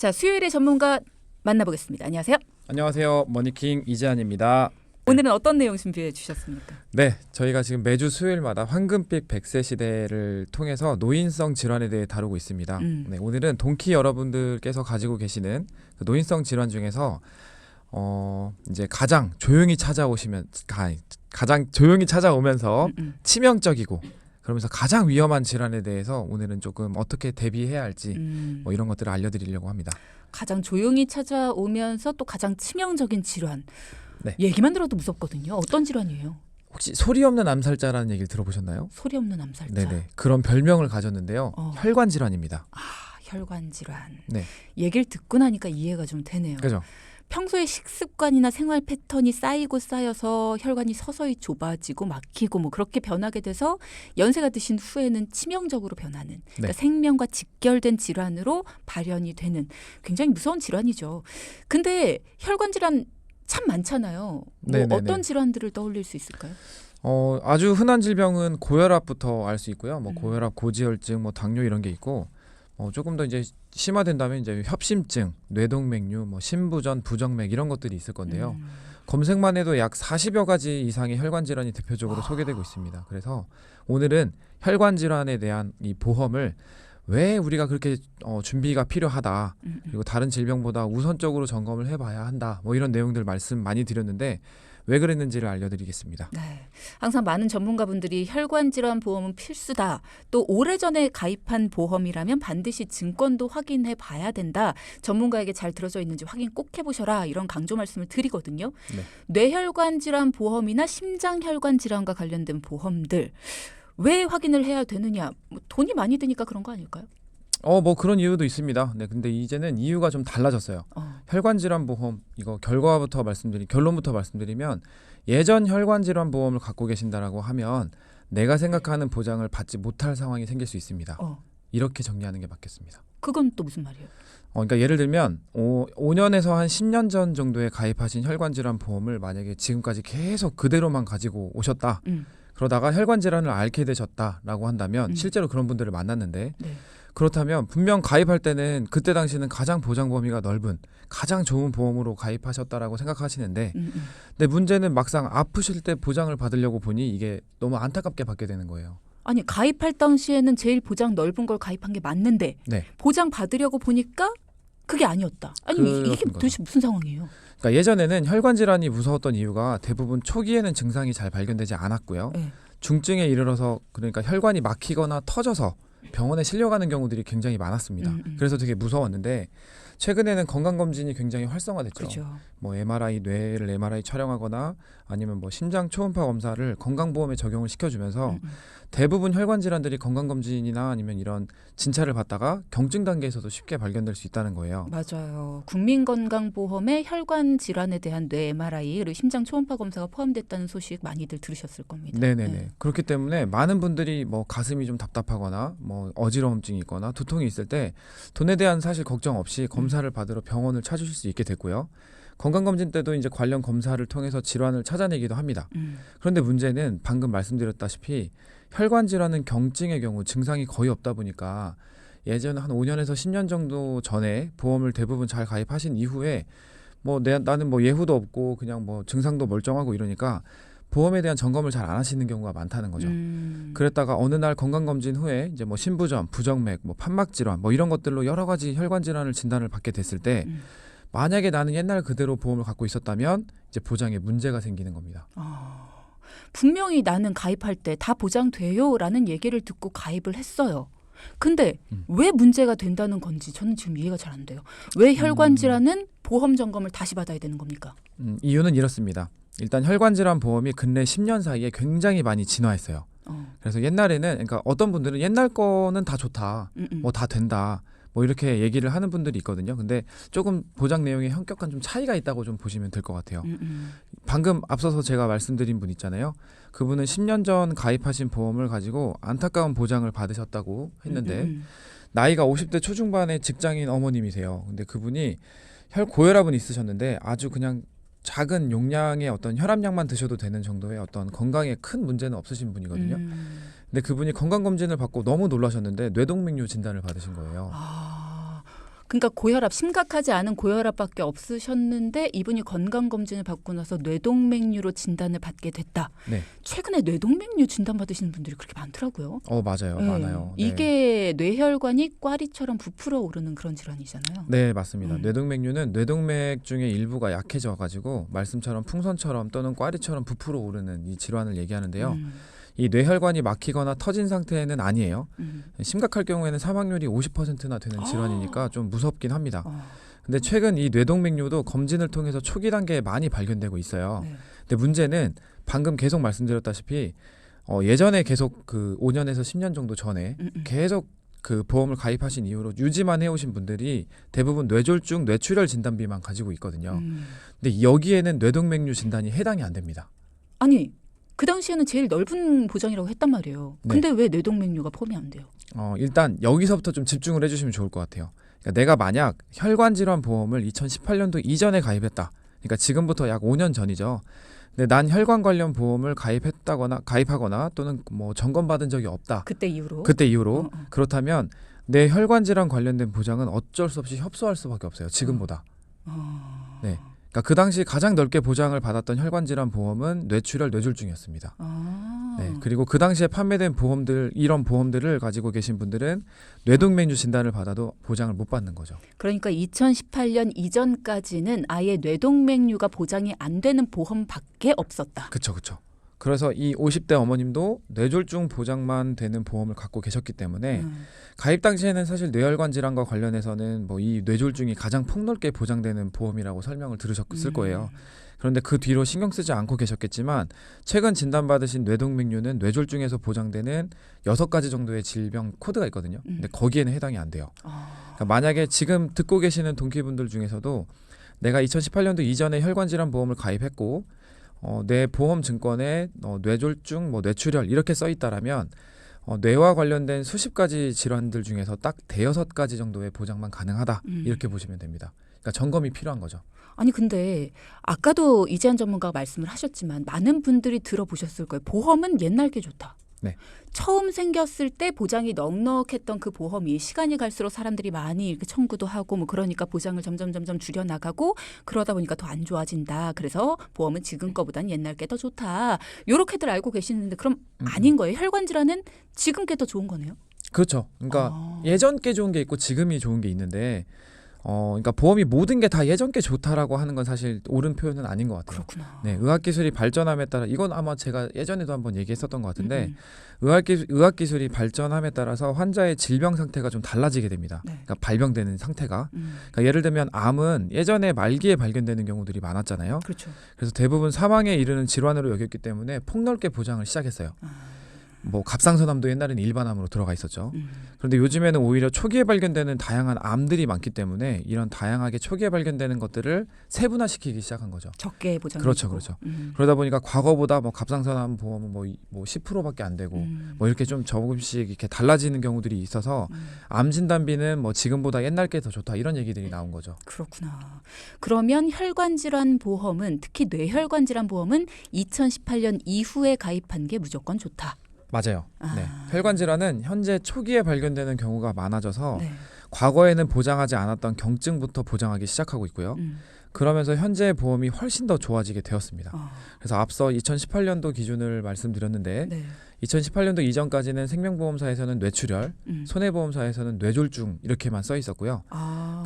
자, 수요일의 전문가 만나보겠습니다. 안녕하세요. 안녕하세요. 머니킹 이재한입니다. 오늘은 어떤 내용 준비해 주셨습니까? 네, 저희가 지금 매주 수요일마다 황금빛 100세 시대를 통해서 노인성 질환에 대해 다루고 있습니다. 네, 오늘은 동키 여러분들께서 가지고 계시는 그 노인성 질환 중에서 이제 가장 조용히 찾아오면서 치명적이고 그러면서 가장 위험한 질환에 대해서 오늘은 조금 어떻게 대비해야 할지 뭐 이런 것들을 알려드리려고 합니다. 가장 조용히 찾아오면서 또 가장 치명적인 질환. 네. 얘기만 들어도 무섭거든요. 어떤 질환이에요? 혹시 소리 없는 암살자라는 얘기를 들어보셨나요? 소리 없는 암살자. 네네. 그런 별명을 가졌는데요. 혈관 질환입니다. 아, 혈관 질환. 네. 얘기를 듣고 나니까 이해가 좀 되네요. 그죠? 평소에 식습관이나 생활 패턴이 쌓이고 쌓여서 혈관이 서서히 좁아지고 막히고 뭐 그렇게 변하게 돼서 연세가 드신 후에는 치명적으로 변하는 그러니까 생명과 직결된 질환으로 발현이 되는 굉장히 무서운 질환이죠. 근데 혈관 질환 참 많잖아요. 뭐 어떤 질환들을 떠올릴 수 있을까요? 아주 흔한 질병은 고혈압부터 알 수 있고요. 뭐 고혈압, 고지혈증, 뭐 당뇨 이런 게 있고 조금 더 이제 심화된다면 이제 협심증, 뇌동맥류, 뭐 심부전, 부정맥 이런 것들이 있을 건데요. 검색만 해도 약 40여 가지 이상의 혈관 질환이 대표적으로 소개되고 있습니다. 그래서 오늘은 혈관 질환에 대한 이 보험을 왜 우리가 그렇게 준비가 필요하다. 그리고 다른 질병보다 우선적으로 점검을 해봐야 한다. 뭐 이런 내용들 말씀 많이 드렸는데 왜 그랬는지를 알려드리겠습니다. 네, 항상 많은 전문가분들이 혈관 질환 보험은 필수다. 또 오래전에 가입한 보험이라면 반드시 증권도 확인해 봐야 된다. 전문가에게 잘 들어져 있는지 확인 꼭 해보셔라. 이런 강조 말씀을 드리거든요. 네. 뇌혈관 질환 보험이나 심장혈관 질환과 관련된 보험들. 왜 확인을 해야 되느냐? 뭐 돈이 많이 드니까 그런 거 아닐까요? 뭐 그런 이유도 있습니다. 네, 근데 이제는 이유가 좀 달라졌어요. 혈관 질환 보험 이거 결론부터 말씀드리면 예전 혈관 질환 보험을 갖고 계신다라고 하면 내가 생각하는 보장을 받지 못할 상황이 생길 수 있습니다. 이렇게 정리하는 게 맞겠습니다. 그건 또 무슨 말이에요? 그러니까 예를 들면 5년에서 한 10년 전 정도에 가입하신 혈관 질환 보험을 만약에 지금까지 계속 그대로만 가지고 오셨다. 그러다가 혈관 질환을 앓게 되셨다라고 한다면 실제로 그런 분들을 만났는데 그렇다면 분명 가입할 때는 그때 당시는 가장 보장 범위가 넓은 가장 좋은 보험으로 가입하셨다라고 생각하시는데 근데 문제는 막상 아프실 때 보장을 받으려고 보니 이게 너무 안타깝게 받게 되는 거예요. 아니 가입할 당시에는 제일 보장 넓은 걸 가입한 게 맞는데 보장 받으려고 보니까 그게 아니었다. 아니 이게 도대체 무슨 상황이에요? 그러니까 예전에는 혈관 질환이 무서웠던 이유가 대부분 초기에는 증상이 잘 발견되지 않았고요. 중증에 이르러서 그러니까 혈관이 막히거나 터져서 병원에 실려가는 경우들이 굉장히 많았습니다. 그래서 되게 무서웠는데 최근에는 건강검진이 굉장히 활성화됐죠. 그렇죠. 뭐 뇌를 MRI 촬영하거나 아니면 뭐 심장 초음파 검사를 건강보험에 적용을 시켜주면서 대부분 혈관 질환들이 건강검진이나 아니면 이런 진찰을 받다가 경증 단계에서도 쉽게 발견될 수 있다는 거예요. 맞아요. 국민건강보험에 혈관 질환에 대한 뇌 MRI 그리고 심장 초음파 검사가 포함됐다는 소식 많이들 들으셨을 겁니다. 네네네. 그렇기 때문에 많은 분들이 뭐 가슴이 좀 답답하거나 뭐 어지러움증이 있거나 두통이 있을 때 돈에 대한 사실 걱정 없이 검사를 받으러 병원을 찾으실 수 있게 됐고요. 건강검진 때도 이제 관련 검사를 통해서 질환을 찾아내기도 합니다. 그런데 문제는 방금 말씀드렸다시피 혈관 질환은 경증의 경우 증상이 거의 없다 보니까 예전 한 5년에서 10년 정도 전에 보험을 대부분 잘 가입하신 이후에 나는 뭐 예후도 없고 그냥 뭐 증상도 멀쩡하고 이러니까 보험에 대한 점검을 잘 안 하시는 경우가 많다는 거죠. 그랬다가 어느 날 건강검진 후에 이제 뭐 심부전, 부정맥, 뭐 판막 질환 뭐 이런 것들로 여러 가지 혈관 질환을 진단을 받게 됐을 때 만약에 나는 옛날 그대로 보험을 갖고 있었다면 이제 보장에 문제가 생기는 겁니다. 분명히 나는 가입할 때 다 보장돼요라는 얘기를 듣고 가입을 했어요. 근데 왜 문제가 된다는 건지 저는 지금 이해가 잘 안 돼요. 왜 혈관 질환은 보험 점검을 다시 받아야 되는 겁니까? 이유는 이렇습니다. 일단 혈관 질환 보험이 근래 10년 사이에 굉장히 많이 진화했어요. 그래서 옛날에는 그러니까 어떤 분들은 옛날 거는 다 좋다, 뭐 다 된다. 뭐 이렇게 얘기를 하는 분들이 있거든요. 근데 조금 보장 내용에 현격한 좀 차이가 있다고 좀 보시면 될 것 같아요. 방금 앞서서 제가 말씀드린 분 있잖아요. 그분은 10년 전 가입하신 보험을 가지고 안타까운 보장을 받으셨다고 했는데 나이가 50대 초중반의 직장인 어머님이세요. 근데 그분이 고혈압은 있으셨는데 아주 그냥 작은 용량의 어떤 혈압약만 드셔도 되는 정도의 어떤 건강에 큰 문제는 없으신 분이거든요. 근데 그분이 건강검진을 받고 너무 놀라셨는데 뇌동맥류 진단을 받으신 거예요. 그러니까 고혈압 심각하지 않은 고혈압밖에 없으셨는데 이분이 건강검진을 받고 나서 뇌동맥류로 진단을 받게 됐다. 네. 최근에 뇌동맥류 진단 받으시는 분들이 그렇게 많더라고요. 맞아요. 네. 많아요. 네. 이게 뇌혈관이 꽈리처럼 부풀어 오르는 그런 질환이잖아요. 네, 맞습니다. 뇌동맥류는 뇌동맥 중에 일부가 약해져가지고 말씀처럼 풍선처럼 또는 꽈리처럼 부풀어 오르는 이 질환을 얘기하는데요. 이 뇌혈관이 막히거나 터진 상태는 아니에요. 심각할 경우에는 사망률이 50%나 되는 질환이니까 좀 무섭긴 합니다. 근데 최근 이 뇌동맥류도 검진을 통해서 초기 단계에 많이 발견되고 있어요. 네. 근데 문제는 방금 계속 말씀드렸다시피 예전에 계속 그 5년에서 10년 정도 전에 계속 그 보험을 가입하신 이후로 유지만 해오신 분들이 대부분 뇌졸중, 뇌출혈 진단비만 가지고 있거든요. 근데 여기에는 뇌동맥류 진단이 해당이 안 됩니다. 아니 그 당시에는 제일 넓은 보장이라고 했단 말이에요. 근데 왜 뇌동맥류가 포함이 안 돼요? 일단 여기서부터 좀 집중을 해주시면 좋을 것 같아요. 그러니까 내가 만약 혈관질환 보험을 2018년도 이전에 가입했다. 그러니까 지금부터 약 5년 전이죠. 근데 난 혈관 관련 보험을 가입하거나 또는 뭐 점검받은 적이 없다. 그때 이후로? 그때 이후로. 그렇다면 내 혈관 질환 관련된 보장은 어쩔 수 없이 협소할 수밖에 없어요. 지금보다. 네. 그러니까 그 당시 가장 넓게 보장을 받았던 혈관 질환 보험은 뇌출혈, 뇌졸중이었습니다. 네. 그리고 그 당시에 판매된 이런 보험들을 가지고 계신 분들은 뇌동맥류 진단을 받아도 보장을 못 받는 거죠. 그러니까 2018년 이전까지는 아예 뇌동맥류가 보장이 안 되는 보험밖에 없었다. 그렇죠. 그래서 이 50대 어머님도 뇌졸중 보장만 되는 보험을 갖고 계셨기 때문에 가입 당시에는 사실 뇌혈관 질환과 관련해서는 뭐 이 뇌졸중이 가장 폭넓게 보장되는 보험이라고 설명을 들으셨을 거예요. 그런데 그 뒤로 신경 쓰지 않고 계셨겠지만 최근 진단받으신 뇌동맥류는 뇌졸중에서 보장되는 6가지 정도의 질병 코드가 있거든요. 근데 거기에는 해당이 안 돼요. 그러니까 만약에 지금 듣고 계시는 동키분들 중에서도 내가 2018년도 이전에 혈관 질환 보험을 가입했고 내 보험 증권에 뇌졸중, 뭐 뇌출혈 이렇게 써 있다라면 뇌와 관련된 수십 가지 질환들 중에서 딱 5-6가지 정도의 보장만 가능하다 이렇게 보시면 됩니다. 그러니까 점검이 필요한 거죠. 아니 근데 아까도 이재한 전문가가 말씀을 하셨지만 많은 분들이 들어보셨을 거예요. 보험은 옛날 게 좋다. 네. 처음 생겼을 때 보장이 넉넉했던 그 보험이 시간이 갈수록 사람들이 많이 이렇게 청구도 하고 뭐 그러니까 보장을 점점 줄여 나가고 그러다 보니까 더 안 좋아진다. 그래서 보험은 지금 거보단 옛날 게 더 좋다. 요렇게들 알고 계시는데 그럼 아닌 거예요. 혈관 질환은 지금 게 더 좋은 거네요. 그렇죠. 그러니까 예전 게 좋은 게 있고 지금이 좋은 게 있는데 그러니까 보험이 모든 게 다 예전 게 좋다라고 하는 건 사실 옳은 표현은 아닌 것 같아요. 그렇구나. 네, 의학기술이 발전함에 따라 이건 아마 제가 예전에도 한번 얘기했었던 것 같은데 의학기술이 발전함에 따라서 환자의 질병 상태가 좀 달라지게 됩니다. 네. 그러니까 발병되는 상태가. 그러니까 예를 들면 암은 예전에 말기에 발견되는 경우들이 많았잖아요. 그렇죠. 그래서 대부분 사망에 이르는 질환으로 여겼기 때문에 폭넓게 보장을 시작했어요. 뭐 갑상선암도 옛날에는 일반암으로 들어가 있었죠. 그런데 요즘에는 오히려 초기에 발견되는 다양한 암들이 많기 때문에 이런 다양하게 초기에 발견되는 것들을 세분화시키기 시작한 거죠. 적게 보장. 그렇죠. 그러다 보니까 과거보다 뭐 갑상선암 보험은 뭐 10%밖에 안 되고 뭐 이렇게 좀 조금씩 이렇게 달라지는 경우들이 있어서 암 진단비는 뭐 지금보다 옛날 게 더 좋다 이런 얘기들이 나온 거죠. 그렇구나. 그러면 혈관 질환 보험은 특히 뇌혈관 질환 보험은 2018년 이후에 가입한 게 무조건 좋다. 맞아요. 네. 혈관 질환은 현재 초기에 발견되는 경우가 많아져서 네. 과거에는 보장하지 않았던 경증부터 보장하기 시작하고 있고요. 그러면서 현재 보험이 훨씬 더 좋아지게 되었습니다. 그래서 앞서 2018년도 기준을 말씀드렸는데 네. 2018년도 이전까지는 생명보험사에서는 뇌출혈, 손해보험사에서는 뇌졸중 이렇게만 써 있었고요.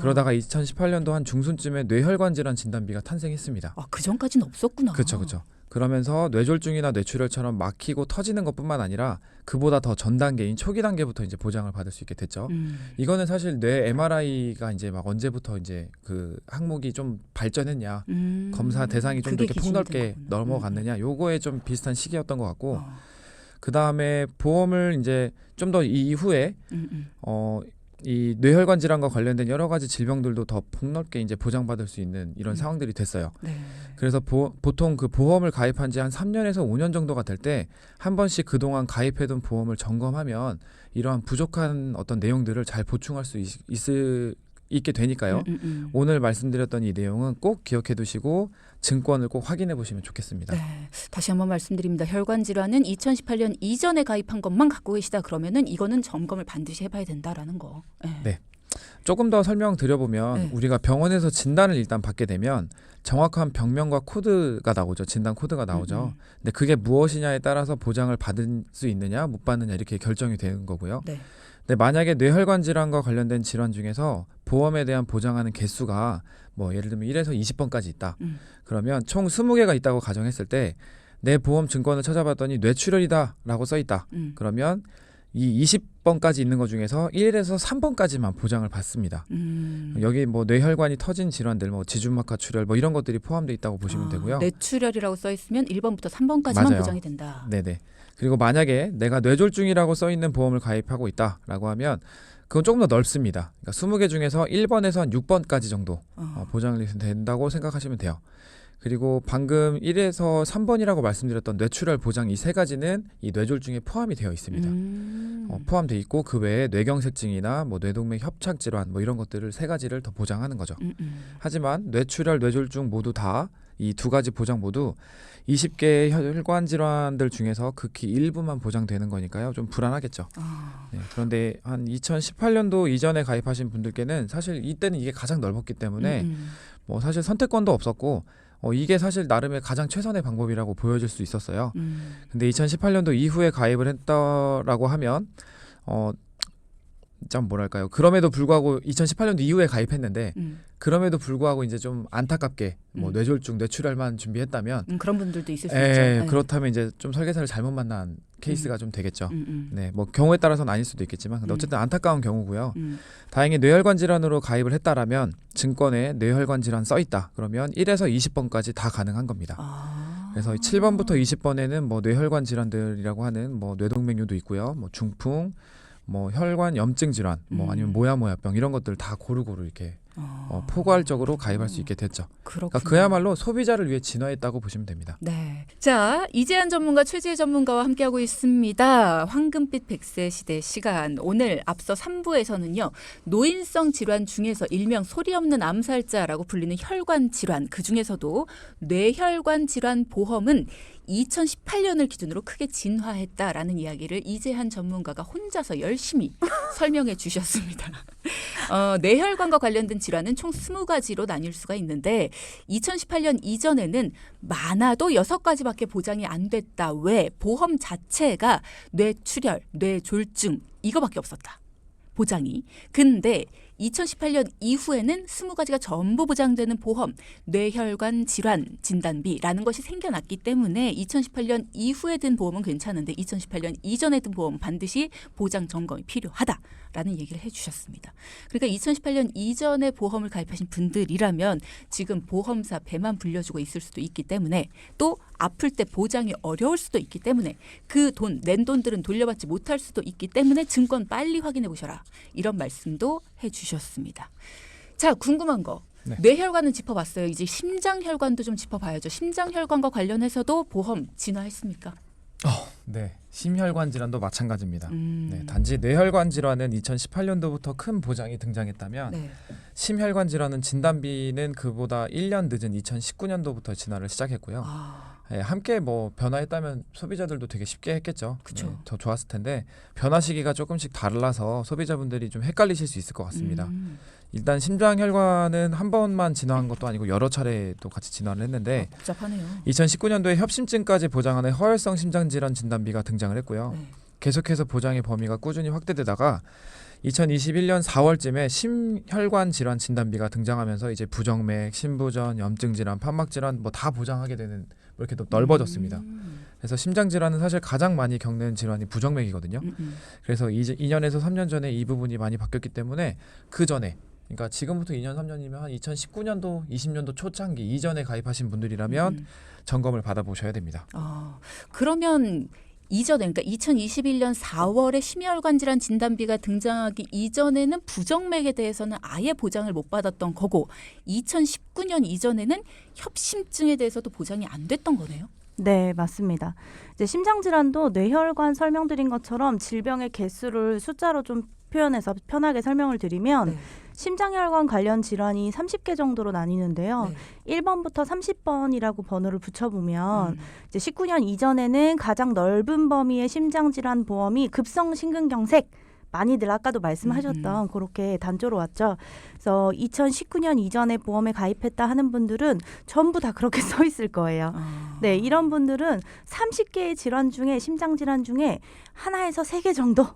그러다가 2018년도 한 중순쯤에 뇌혈관 질환 진단비가 탄생했습니다. 그 전까지는 없었구나. 그렇죠. 그러면서 뇌졸중이나 뇌출혈처럼 막히고 터지는 것뿐만 아니라 그보다 더 전 단계인 초기 단계부터 이제 보장을 받을 수 있게 됐죠. 이거는 사실 뇌 MRI가 이제 막 언제부터 이제 그 항목이 좀 발전했냐, 검사 대상이 좀 더 이렇게 폭넓게 넘어갔느냐, 요거에 좀 비슷한 시기였던 것 같고, 그 다음에 보험을 이제 좀 더 이후에 이 뇌혈관 질환과 관련된 여러 가지 질병들도 더 폭넓게 이제 보장받을 수 있는 이런 상황들이 됐어요. 네. 그래서 보통 그 보험을 가입한 지 한 3년에서 5년 정도가 될 때 한 번씩 그동안 가입해둔 보험을 점검하면 이러한 부족한 어떤 내용들을 잘 보충할 수 있게 되니까요. 오늘 말씀드렸던 이 내용은 꼭 기억해 두시고 증권을 꼭 확인해 보시면 좋겠습니다. 네. 다시 한번 말씀드립니다. 혈관 질환은 2018년 이전에 가입한 것만 갖고 계시다 그러면은 이거는 점검을 반드시 해봐야 된다라는 거. 네. 조금 더 설명드려보면 네. 우리가 병원에서 진단을 일단 받게 되면 정확한 병명과 코드가 나오죠. 진단 코드가 나오죠. 근데 그게 무엇이냐에 따라서 보장을 받을 수 있느냐 못 받느냐 이렇게 결정이 되는 거고요. 네. 근데 만약에 뇌혈관 질환과 관련된 질환 중에서 보험에 대한 보장하는 개수가 뭐 예를 들면 1에서 20번까지 있다. 그러면 총 20개가 있다고 가정했을 때 내 보험 증권을 찾아봤더니 뇌출혈이다라고 써 있다. 그러면 이 20번까지 있는 것 중에서 1에서 3번까지만 보장을 받습니다. 여기 뭐 뇌혈관이 터진 질환들, 뭐 지준막하 출혈, 뭐 이런 것들이 포함되어 있다고 보시면 되고요. 뇌출혈이라고 써 있으면 1번부터 3번까지만 맞아요. 보장이 된다. 네네. 그리고 만약에 내가 뇌졸중이라고 써 있는 보험을 가입하고 있다라고 하면 그건 조금 더 넓습니다. 그러니까 20개 중에서 1번에서 한 6번까지 정도 보장이 된다고 생각하시면 돼요. 그리고 방금 1에서 3번이라고 말씀드렸던 뇌출혈 보장 이 세 가지는 이 뇌졸중에 포함이 되어 있습니다. 포함되어 있고 그 외에 뇌경색증이나 뭐 뇌동맥 협착 질환 뭐 이런 것들을 세 가지를 더 보장하는 거죠. 하지만 뇌출혈, 뇌졸중 모두 다 이 두 가지 보장 모두 20개의 혈관 질환들 중에서 극히 일부만 보장되는 거니까요. 좀 불안하겠죠. 네, 그런데 한 2018년도 이전에 가입하신 분들께는 사실 이때는 이게 가장 넓었기 때문에 뭐 사실 선택권도 없었고 이게 사실 나름의 가장 최선의 방법이라고 보여질 수 있었어요. 근데 2018년도 이후에 가입을 했다라고 하면 좀 뭐랄까요. 그럼에도 불구하고 2018년도 이후에 가입했는데 그럼에도 불구하고 이제 좀 안타깝게 뭐 뇌졸중, 뇌출혈만 준비했다면 그런 분들도 있을 수 있죠. 그렇다면 이제 좀 설계사를 잘못 만난 케이스가 좀 되겠죠. 네, 뭐 경우에 따라서는 아닐 수도 있겠지만 근데 어쨌든 안타까운 경우고요. 다행히 뇌혈관 질환으로 가입을 했다라면 증권에 뇌혈관 질환 써 있다. 그러면 1에서 20번까지 다 가능한 겁니다. 그래서 7번부터 20번에는 뭐 뇌혈관 질환들이라고 하는 뭐 뇌동맥류도 있고요. 뭐 중풍, 뭐 혈관 염증 질환, 뭐 아니면 모야모야병 이런 것들 다 고루고루 이렇게 포괄적으로 가입할 수 있게 됐죠. 그러니까 그야말로 소비자를 위해 진화했다고 보시면 됩니다. 네. 자, 이재한 전문가, 최지혜 전문가와 함께하고 있습니다. 황금빛 100세 시대 시간. 오늘 앞서 3부에서는요. 노인성 질환 중에서 일명 소리 없는 암살자라고 불리는 혈관 질환, 그중에서도 뇌혈관 질환 보험은 2018년을 기준으로 크게 진화했다라는 이야기를 이재한 전문가가 혼자서 열심히 설명해 주셨습니다. 뇌혈관과 관련된 질환은 총 20가지로 나뉠 수가 있는데 2018년 이전에는 많아도 6가지밖에 보장이 안 됐다. 왜? 보험 자체가 뇌출혈, 뇌졸중 이거밖에 없었다. 보장이. 근데 2018년 이후에는 20가지가 전부 보장되는 보험, 뇌혈관 질환 진단비라는 것이 생겨났기 때문에 2018년 이후에 든 보험은 괜찮은데 2018년 이전에 든 보험은 반드시 보장 점검이 필요하다라는 얘기를 해주셨습니다. 그러니까 2018년 이전에 보험을 가입하신 분들이라면 지금 보험사 배만 불려주고 있을 수도 있기 때문에 또 아플 때 보장이 어려울 수도 있기 때문에 그 돈, 낸 돈들은 돌려받지 못할 수도 있기 때문에 증권 빨리 확인해 보셔라. 이런 말씀도 해주셨습니다. 자, 궁금한 거. 네. 뇌혈관은 짚어봤어요. 이제 심장혈관도 좀 짚어봐야죠. 심장혈관과 관련해서도 보험 진화했습니까? 네. 심혈관 질환도 마찬가지입니다. 네, 단지 뇌혈관 질환은 2018년도부터 큰 보장이 등장했다면 네. 심혈관 질환은 진단비는 그보다 1년 늦은 2019년도부터 진화를 시작했고요. 네, 함께 뭐 변화했다면 소비자들도 되게 쉽게 했겠죠. 그쵸. 네, 더 좋았을 텐데 변화 시기가 조금씩 달라서 소비자분들이 좀 헷갈리실 수 있을 것 같습니다. 일단 심장혈관은 한 번만 진화한 것도 아니고 여러 차례 또 같이 진화를 했는데 복잡하네요. 2019년도에 협심증까지 보장하는 허혈성 심장질환 진단비가 등장을 했고요. 네. 계속해서 보장의 범위가 꾸준히 확대되다가 2021년 4월쯤에 심혈관 질환 진단비가 등장하면서 이제 부정맥, 심부전, 염증 질환, 판막 질환 뭐 다 보장하게 되는 뭐 이렇게 또 넓어졌습니다. 그래서 심장 질환은 사실 가장 많이 겪는 질환이 부정맥이거든요. 그래서 이제 2년에서 3년 전에 이 부분이 많이 바뀌었기 때문에 그 전에 그러니까 지금부터 2년 3년이면 한 2019년도 20년도 초창기 이전에 가입하신 분들이라면 점검을 받아보셔야 됩니다. 그러면 이전에 그러니까 2021년 4월에 심혈관 질환 진단비가 등장하기 이전에는 부정맥에 대해서는 아예 보장을 못 받았던 거고 2019년 이전에는 협심증에 대해서도 보장이 안 됐던 거네요. 네, 맞습니다. 이제 심장질환도 뇌혈관 설명드린 것처럼 질병의 개수를 숫자로 좀 표현해서 편하게 설명을 드리면 네. 심장혈관 관련 질환이 30개 정도로 나뉘는데요. 네. 1번부터 30번이라고 번호를 붙여보면 이제 19년 이전에는 가장 넓은 범위의 심장질환 보험이 급성 심근경색, 많이들 아까도 말씀하셨던 그렇게 단조로 왔죠. 그래서 2019년 이전에 보험에 가입했다 하는 분들은 전부 다 그렇게 써 있을 거예요. 네, 이런 분들은 30개의 질환 중에 심장 질환 중에 하나에서 3개 정도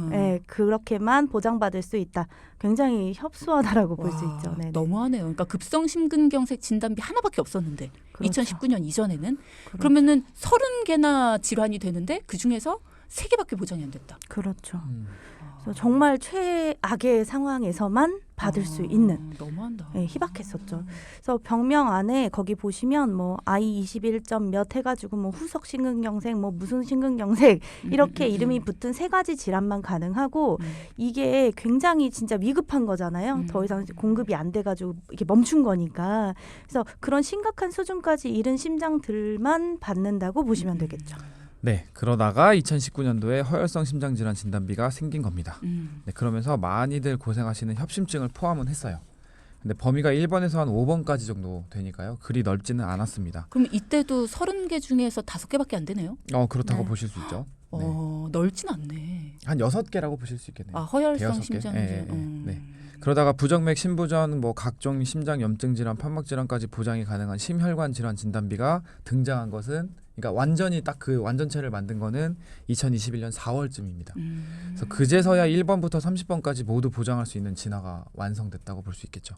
네, 그렇게만 보장받을 수 있다. 굉장히 협소하다라고 볼 수 있죠. 네네. 너무하네요. 그러니까 급성 심근경색 진단비 하나밖에 없었는데 그렇죠. 2019년 이전에는 그렇죠. 그러면은 30개나 질환이 되는데 그 중에서 3개밖에 보장이 안 됐다. 그렇죠. 그래서 정말 최악의 상황에서만 받을 수 있는 너무한다. 네, 희박했었죠. 그래서 병명 안에 거기 보시면 뭐 I21점 몇 해가지고 뭐 후석 심근경색 뭐 무슨 심근경색 이렇게 이름이 붙은 3가지 질환만 가능하고 이게 굉장히 진짜 위급한 거잖아요. 더 이상 공급이 안 돼가지고 이렇게 멈춘 거니까. 그래서 그런 심각한 수준까지 이른 심장들만 받는다고 보시면 되겠죠. 네, 그러다가 2019년도에 허혈성 심장질환 진단비가 생긴 겁니다. 네, 그러면서 많이들 고생하시는 협심증을 포함은 했어요. 근데 범위가 1번에서 한 5번까지 정도 되니까요. 그리 넓지는 않았습니다. 그럼 이때도 30개 중에서 5개밖에 안 되네요. 그렇다고 네. 보실 수 있죠. 네. 넓진 않네. 한 6개라고 보실 수 있겠네요. 허혈성 대여섯 개? 심장질환. 네. 그러다가 부정맥, 심부전, 뭐 각종 심장 염증 질환, 판막 질환까지 보장이 가능한 심혈관 질환 진단비가 등장한 것은, 그러니까 완전히 딱 그 완전체를 만든 거는 2021년 4월쯤입니다. 그래서 그제서야 1번부터 30번까지 모두 보장할 수 있는 진화가 완성됐다고 볼 수 있겠죠.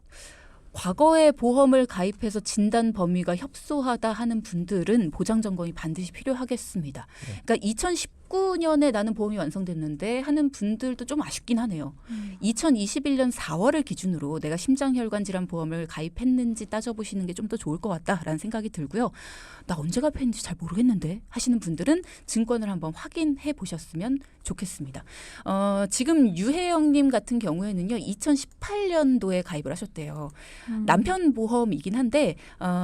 과거에 보험을 가입해서 진단 범위가 협소하다 하는 분들은 보장 점검이 반드시 필요하겠습니다. 네. 그러니까 2019년에 나는 보험이 완성됐는데 하는 분들도 좀 아쉽긴 하네요. 2021년 4월을 기준으로 내가 심장혈관 질환 보험을 가입했는지 따져보시는 게 좀 더 좋을 것 같다라는 생각이 들고요. 나 언제 가입했는지 잘 모르겠는데 하시는 분들은 증권을 한번 확인해 보셨으면 좋겠습니다. 지금 유혜영님 같은 경우에는요. 2018년도에 가입을 하셨대요. 남편 보험이긴 한데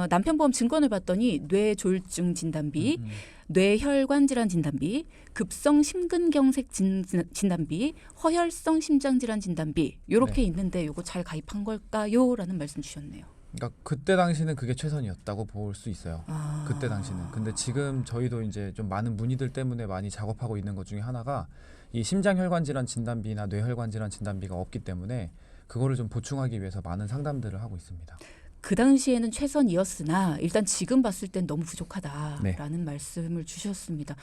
남편 보험 증권을 봤더니 뇌졸중 진단비, 뇌혈관 질환 진단비, 급성 심근경색 진단비, 허혈성 심장질환 진단비 이렇게 네. 있는데 이거 잘 가입한 걸까요? 라는 말씀 주셨네요. 그러니까 그때 당시는 그게 최선이었다고 볼 수 있어요. 그때 당시는. 근데 지금 저희도 이제 좀 많은 문의들 때문에 많이 작업하고 있는 것 중에 하나가 이 심장혈관 질환 진단비나 뇌혈관 질환 진단비가 없기 때문에 그거를 좀 보충하기 위해서 많은 상담들을 하고 있습니다. 그 당시에는 최선이었으나 일단 지금 봤을 땐 너무 부족하다라는 네. 말씀을 주셨습니다.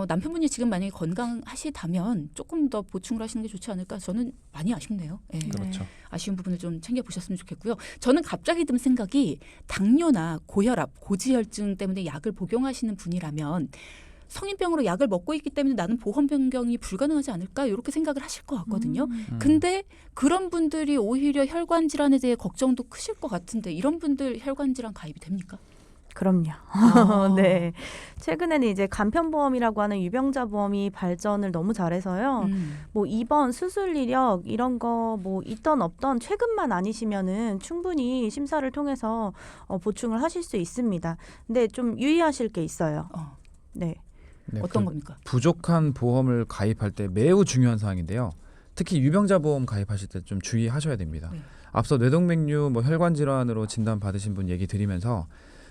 남편분이 지금 만약에 건강하시다면 조금 더 보충을 하시는 게 좋지 않을까? 저는 많이 아쉽네요. 예. 그렇죠. 아쉬운 부분을 좀 챙겨보셨으면 좋겠고요. 저는 갑자기 든 생각이 당뇨나 고혈압, 고지혈증 때문에 약을 복용하시는 분이라면 성인병으로 약을 먹고 있기 때문에 나는 보험 변경이 불가능하지 않을까 이렇게 생각을 하실 것 같거든요. 근데 그런 분들이 오히려 혈관 질환에 대해 걱정도 크실 것 같은데 이런 분들 혈관 질환 가입이 됩니까? 그럼요. 네. 최근에는 이제 간편보험이라고 하는 유병자 보험이 발전을 너무 잘해서요. 뭐 입원, 수술 이력 이런 거 뭐 있던 없던 최근만 아니시면은 충분히 심사를 통해서 보충을 하실 수 있습니다. 근데 좀 유의하실 게 있어요. 네. 네, 어떤 겁니까? 부족한 보험을 가입할 때 매우 중요한 사항인데요. 특히 유병자 보험 가입하실 때 좀 주의하셔야 됩니다. 네. 앞서 뇌동맥류, 혈관 질환으로 진단 받으신 분 얘기 드리면서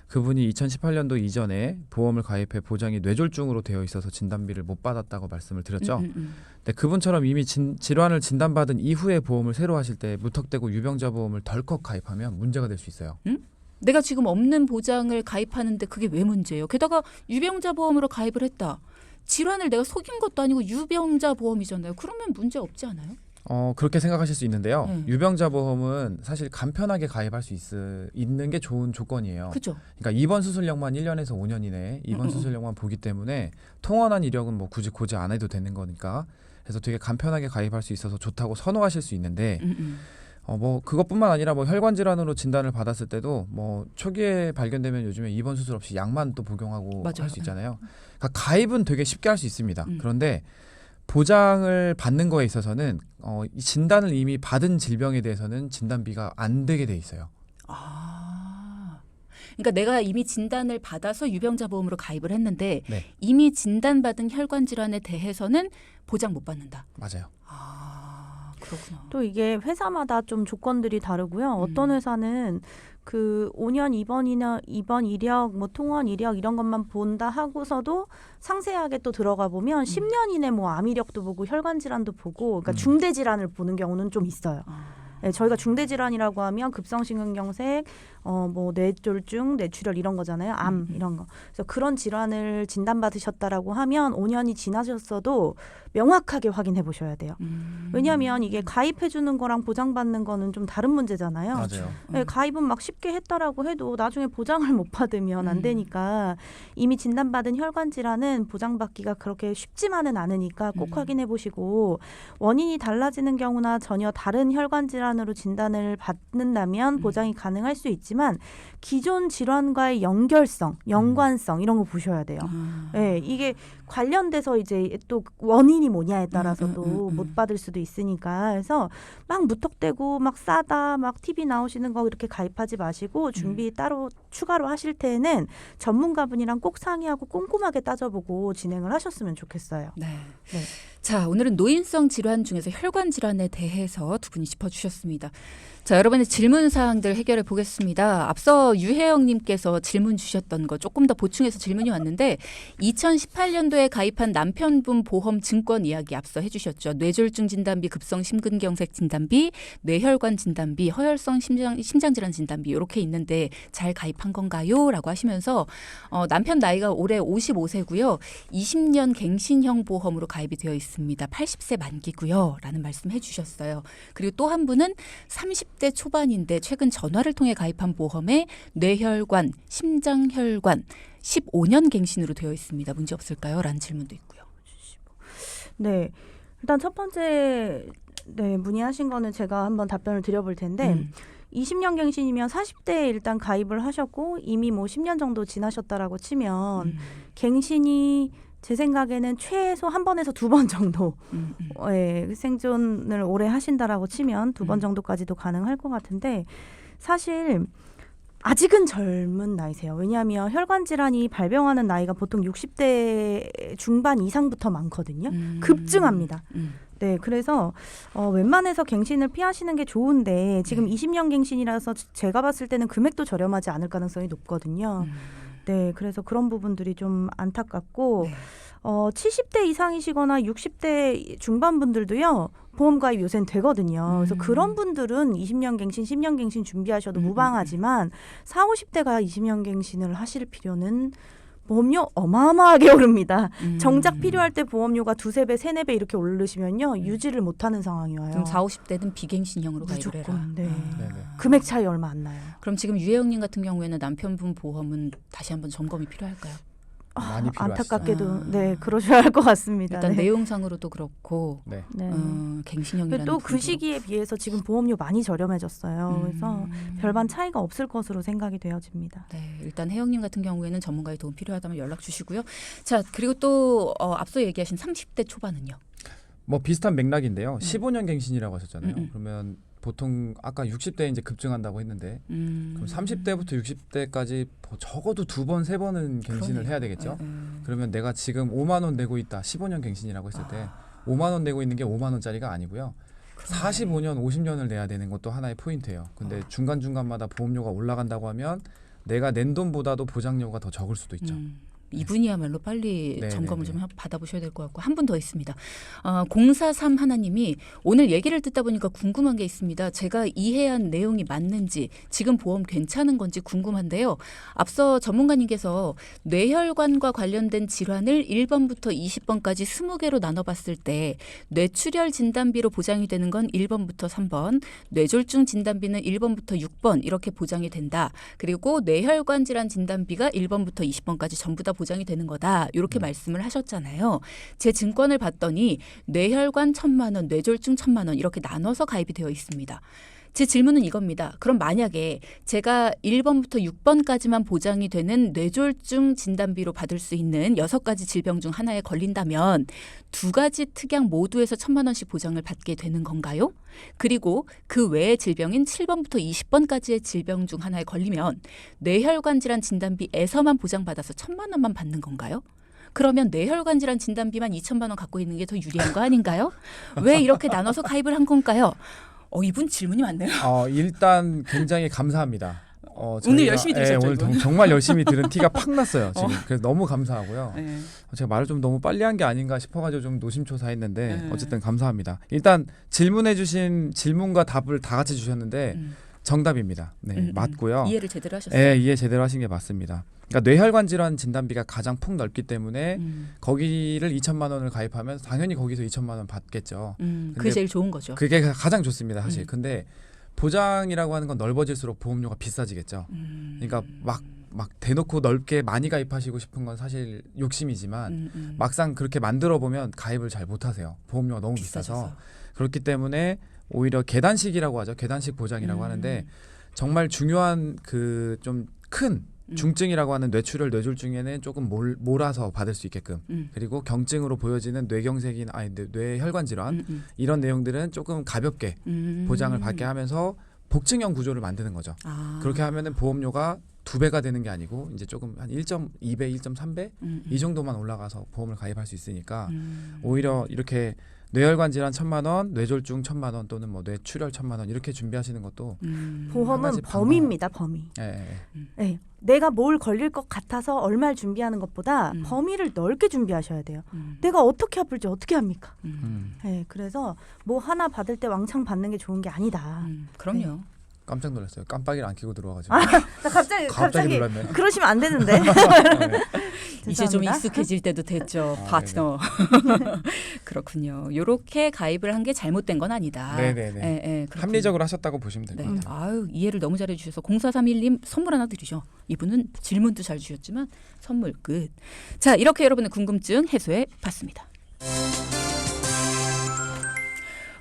그분이 2018년도 이전에 보험을 가입해 보장이 뇌졸중으로 되어 있어서 진단비를 못 받았다고 말씀을 드렸죠. 근데 그분처럼 이미 질환을 진단받은 이후에 보험을 새로 하실 때 무턱대고 유병자 보험을 덜컥 가입하면 문제가 될 수 있어요. 내가 지금 없는 보장을 가입하는데 그게 왜 문제예요? 게다가 유병자 보험으로 가입을 했다. 질환을 내가 속인 것도 아니고 유병자 보험이잖아요. 그러면 문제 없지 않아요? 그렇게 생각하실 수 있는데요. 네. 유병자 보험은 사실 간편하게 가입할 수 있는 게 좋은 조건이에요. 그죠? 그러니까 입원 수술력만 1년에서 5년 이내에 입원 수술력만 보기 때문에 통원한 이력은 뭐 굳이 고지 안 해도 되는 거니까 그래서 되게 간편하게 가입할 수 있어서 좋다고 선호하실 수 있는데 뭐 그것뿐만 아니라 뭐 혈관 질환으로 진단을 받았을 때도 뭐 초기에 발견되면 요즘에 입원 수술 없이 약만 또 복용하고 맞아요. 할 수 있잖아요. 그러니까 가입은 되게 쉽게 할 수 있습니다. 그런데 보장을 받는 거에 있어서는 이 진단을 이미 받은 질병에 대해서는 진단비가 안 되게 돼 있어요. 그러니까 내가 이미 진단을 받아서 유병자 보험으로 가입을 했는데 네. 이미 진단받은 혈관 질환에 대해서는 보장 못 받는다. 맞아요. 그렇구나. 또 이게 회사마다 좀 조건들이 다르고요. 어떤 회사는 그 5년 입원 이력, 뭐 통원 이력 이런 것만 본다 하고서도 상세하게 또 들어가 보면 10년 이내 뭐 암 이력도 보고 혈관 질환도 보고, 그러니까 중대 질환을 보는 경우는 좀 있어요. 네, 저희가 중대 질환이라고 하면 급성심근경색, 뭐 뇌졸중, 뇌출혈 이런 거잖아요. 암 이런 거. 그래서 그런 질환을 진단받으셨다라고 하면 5년이 지나셨어도 명확하게 확인해 보셔야 돼요. 왜냐하면 이게 가입해 주는 거랑 보장받는 거는 좀 다른 문제잖아요. 맞아요. 네, 가입은 막 쉽게 했다라고 해도 나중에 보장을 못 받으면 안 되니까 이미 진단받은 혈관 질환은 보장받기가 그렇게 쉽지만은 않으니까 꼭 확인해 보시고, 원인이 달라지는 경우나 전혀 다른 혈관 질환으로 진단을 받는다면 보장이 가능할 수 있지만 기존 질환과의 연결성, 연관성 이런 거 보셔야 돼요. 네, 이게 관련돼서 이제 또 원인이 뭐냐에 따라서도 못 받을 수도 있으니까. 그래서 막 무턱대고 막 싸다 막 TV 나오시는 거 이렇게 가입하지 마시고 준비 따로 추가로 하실 때에는 전문가분이랑 꼭 상의하고 꼼꼼하게 따져보고 진행을 하셨으면 좋겠어요. 네. 네. 자, 오늘은 노인성 질환 중에서 혈관 질환에 대해서 두 분이 짚어주셨습니다. 자, 여러분의 질문 사항들 해결해 보겠습니다. 앞서 유혜영님께서 질문 주셨던 거 조금 더 보충해서 질문이 왔는데 2018년도에 가입한 남편분 보험 증권 이야기 앞서 해주셨죠. 뇌졸중 진단비, 급성 심근경색 진단비, 뇌혈관 진단비, 허혈성 심장질환 진단비 이렇게 있는데 잘 가입한 건가요? 라고 하시면서 남편 나이가 올해 55세고요. 20년 갱신형 보험으로 가입이 되어 있습니다. 80세 만기고요. 라는 말씀 해주셨어요. 그리고 또 한 분은 30대 초반인데 최근 전화를 통해 가입한 보험에 뇌혈관, 심장혈관 15년 갱신으로 되어 있습니다. 문제 없을까요? 라는 질문도 있고요. 네, 일단 첫 번째 문의하신 거는 제가 한번 답변을 드려볼 텐데 20년 갱신이면 40대에 일단 가입을 하셨고 이미 뭐 10년 정도 지나셨다라고 치면 갱신이 제 생각에는 최소 한 번에서 두 번 정도 생존을 오래 하신다라고 치면 두 번 정도까지도 가능할 것 같은데, 사실 아직은 젊은 나이세요. 왜냐하면 혈관 질환이 발병하는 나이가 보통 60대 중반 이상부터 많거든요. 급증합니다. 네, 그래서 웬만해서 갱신을 피하시는 게 좋은데 지금 20년 갱신이라서 제가 봤을 때는 금액도 저렴하지 않을 가능성이 높거든요. 네, 그래서 그런 부분들이 좀 안타깝고 70대 이상이시거나 60대 중반 분들도요. 보험 가입 요새는 되거든요. 그래서 그런 분들은 20년 갱신, 10년 갱신 준비하셔도 무방하지만 40, 50대가 20년 갱신을 하실 필요는 보험료 어마어마하게 오릅니다. 정작 필요할 때 보험료가 2-3배, 3-4배 이렇게 오르시면요. 유지를 못하는 상황이 와요. 그럼 40, 50대는 비갱신형으로 가입을 해라. 무조건. 네. 네네. 금액 차이 얼마 안 나요. 그럼 지금 유혜영님 같은 경우에는 남편분 보험은 다시 한번 점검이 필요할까요? 많이 필요하시죠. 안타깝게도 네, 그러셔야 할 것 같습니다. 일단 네. 내용상으로도 그렇고 네. 네. 갱신형이라는 또 그 부분도 시기에 비해서 지금 보험료 많이 저렴해졌어요. 그래서 별반 차이가 없을 것으로 생각이 되어집니다. 네, 일단 혜영님 같은 경우에는 전문가의 도움 필요하다면 연락 주시고요. 자, 그리고 또 앞서 얘기하신 30대 초반은요. 뭐 비슷한 맥락인데요. 15년 갱신이라고 하셨잖아요. 음. 그러면 보통 아까 60대 이제 급증한다고 했는데 그럼 30대부터 60대까지 적어도 2번, 3번은 갱신을 해야 되겠죠. 그러면 내가 지금 5만 원 내고 있다. 15년 갱신이라고 했을 때 5만 원 내고 있는 게 5만 원짜리가 아니고요. 45년, 50년을 내야 되는 것도 하나의 포인트예요. 근데 중간중간마다 보험료가 올라간다고 하면 내가 낸 돈보다도 보장료가 더 적을 수도 있죠. 이분이야말로 빨리 네, 점검을 네, 좀 받아보셔야 될 것 같고 한 분 더 있습니다. 043 하나님이 오늘 얘기를 듣다 보니까 궁금한 게 있습니다. 제가 이해한 내용이 맞는지 지금 보험 괜찮은 건지 궁금한데요. 앞서 전문가님께서 뇌혈관과 관련된 질환을 1번부터 20번까지 20개로 나눠봤을 때 뇌출혈 진단비로 보장이 되는 건 1번부터 3번, 뇌졸중 진단비는 1번부터 6번 이렇게 보장이 된다. 그리고 뇌혈관 질환 진단비가 1번부터 20번까지 전부 다 보장이 되는 거다. 이렇게 말씀을 하셨잖아요. 제 증권을 봤더니 뇌혈관 1,000만 원, 뇌졸중 1,000만 원 이렇게 나눠서 가입이 되어 있습니다. 제 질문은 이겁니다. 그럼 만약에 제가 1번부터 6번까지만 보장이 되는 뇌졸중 진단비로 받을 수 있는 6가지 질병 중 하나에 걸린다면 2가지 특약 모두에서 1,000만 원씩 보장을 받게 되는 건가요? 그리고 그 외의 질병인 7번부터 20번까지의 질병 중 하나에 걸리면 뇌혈관 질환 진단비에서만 보장받아서 1,000만 원만 받는 건가요? 그러면 뇌혈관 질환 진단비만 2천만 원 갖고 있는 게 더 유리한 거 아닌가요? 왜 이렇게 나눠서 가입을 한 건가요? 이분 질문이 많네요. 일단 굉장히 감사합니다. 오늘 열심히 들으셨죠? 오늘 이분? 정말 열심히 들은 티가 팍 났어요. 지금. 그래서 너무 감사하고요. 네. 제가 말을 좀 너무 빨리 한 게 아닌가 싶어가지고 좀 노심초사했는데 네. 어쨌든 감사합니다. 일단 질문해주신 질문과 답을 다 같이 주셨는데 정답입니다. 네, 맞고요. 이해를 제대로 하셨어요. 네, 이해 제대로 하신 게 맞습니다. 그러니까 뇌혈관 질환 진단비가 가장 폭 넓기 때문에 거기를 2천만 원을 가입하면 당연히 거기서 2천만 원 받겠죠. 그게 근데 제일 좋은 거죠. 그게 가장 좋습니다, 사실. 근데 보장이라고 하는 건 넓어질수록 보험료가 비싸지겠죠. 그러니까 막 대놓고 넓게 많이 가입하시고 싶은 건 사실 욕심이지만 막상 그렇게 만들어 보면 가입을 잘 못하세요. 보험료가 너무 비싸서. 그렇기 때문에 오히려 계단식이라고 하죠. 계단식 보장이라고 하는데 정말 중요한 그 좀 큰 중증이라고 하는 뇌출혈, 뇌졸중에는 조금 몰아서 받을 수 있게끔 그리고 경증으로 보여지는 뇌경색이나 뇌혈관 질환 이런 내용들은 조금 가볍게 보장을 받게 하면서 복층형 구조를 만드는 거죠. 그렇게 하면은 보험료가 2배가 되는 게 아니고 이제 조금 한 1.2배, 1.3배 이 정도만 올라가서 보험을 가입할 수 있으니까 오히려 이렇게 뇌혈관 질환 1,000만 원, 뇌졸중 1,000만 원 또는 뭐 뇌출혈 1,000만 원 이렇게 준비하시는 것도 보험은 가지 범위입니다. 범위. 네. 내가 뭘 걸릴 것 같아서 얼마를 준비하는 것보다 범위를 넓게 준비하셔야 돼요. 내가 어떻게 아플지 어떻게 합니까? 네, 그래서 뭐 하나 받을 때 왕창 받는 게 좋은 게 아니다. 그럼요. 깜짝 놀랐어요. 깜빡이를 안 켜고 들어와가지고 나 갑자기 놀랐네. 그러시면 안 되는데. 이제 좀 죄송합니다. 익숙해질 때도 됐죠. 파트너. 그렇군요. 이렇게 가입을 한 게 잘못된 건 아니다. 네네네. 그렇군요. 합리적으로 하셨다고 보시면 될 것 네. 같아요. 아유, 이해를 너무 잘해 주셔서 0431님 선물 하나 드리죠. 이분은 질문도 잘 주셨지만 선물 끝. 자, 이렇게 여러분의 궁금증 해소해 봤습니다.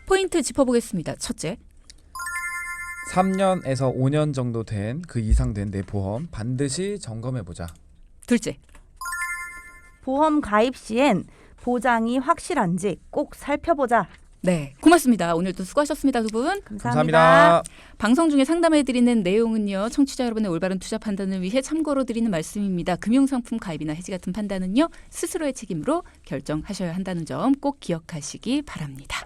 포인트 짚어보겠습니다. 첫째, 3년에서 5년 정도 된 그 이상 된 내 보험 반드시 점검해 보자. 둘째, 보험 가입 시엔 보장이 확실한지 꼭 살펴보자. 네, 고맙습니다. 오늘도 수고하셨습니다, 두 분. 감사합니다. 방송 중에 상담해드리는 내용은요, 청취자 여러분의 올바른 투자 판단을 위해 참고로 드리는 말씀입니다. 금융상품 가입이나 해지 같은 판단은요, 스스로의 책임으로 결정하셔야 한다는 점 꼭 기억하시기 바랍니다.